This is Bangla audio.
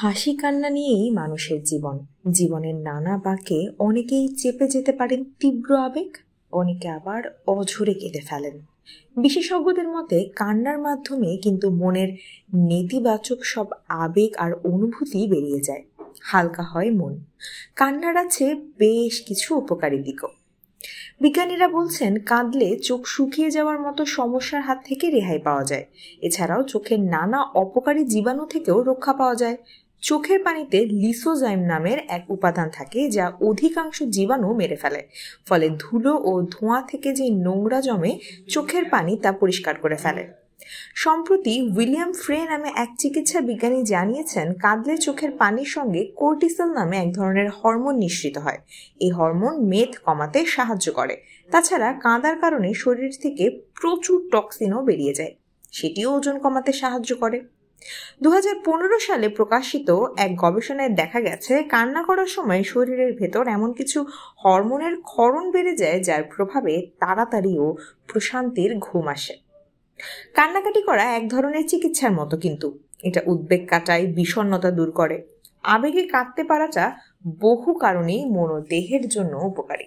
হাসি কান্না নিয়েই মানুষের জীবন। জীবনের নানা বাঁকে অনেকেই চেপে যেতে পারেন তীব্র আবেগ, অনেকে আবার অঝরে কেঁদে ফেলেন। বিশেষজ্ঞদের মতে কান্নার মাধ্যমে কিন্তু মনের নেতিবাচক সব আবেগ আর অনুভূতি বেরিয়ে যায়, হালকা হয় মন। কান্নার আছে বেশ কিছু উপকারী দিকও। বিজ্ঞানীরা বলছেন কাঁদলে চোখ শুকিয়ে যাওয়ার মতো সমস্যার হাত থেকে রেহাই পাওয়া যায়। এছাড়াও চোখের নানা অপকারী জীবাণু থেকেও রক্ষা পাওয়া যায়। চোখের পানিতে লিসোজাইম নামের এক উপাদান থাকে যা অধিকাংশ জীবাণু মেরে ফেলে, ফলে ধুলো ও ধোঁয়া থেকে যে নোংরা জমে চোখের পানি তা পরিষ্কার করে ফেলে। সম্প্রতি উইলিয়াম ফ্রে নামে এক চিকিৎসা বিজ্ঞানী জানিয়েছেন কাঁদলে চোখের পানির সঙ্গে কোর্টিসল নামে এক ধরনের হরমোন নিঃসৃত হয়। এই হরমোন মেদ কমাতে সাহায্য করে। তাছাড়া কাঁদার কারণে শরীর থেকে প্রচুর টক্সিনও বেরিয়ে যায়, সেটিও ওজন কমাতে সাহায্য করে। 2015 সালে প্রকাশিত এক গবেষণায় দেখা গেছে কান্না করার সময় শরীরের ভেতর এমন কিছু হরমোনের ক্ষরণ বেড়ে যায় যার প্রভাবে তাড়াতাড়ি ও প্রশান্তির ঘুম আসে। কান্নাকাটি করা এক ধরনের চিকিৎসার মতো, কিন্তু এটা উদ্বেগ কাটায়, বিষণ্ণতা দূর করে। আবেগে কাঁদতে পারাটা বহু কারণেই মন ও দেহের জন্য উপকারী।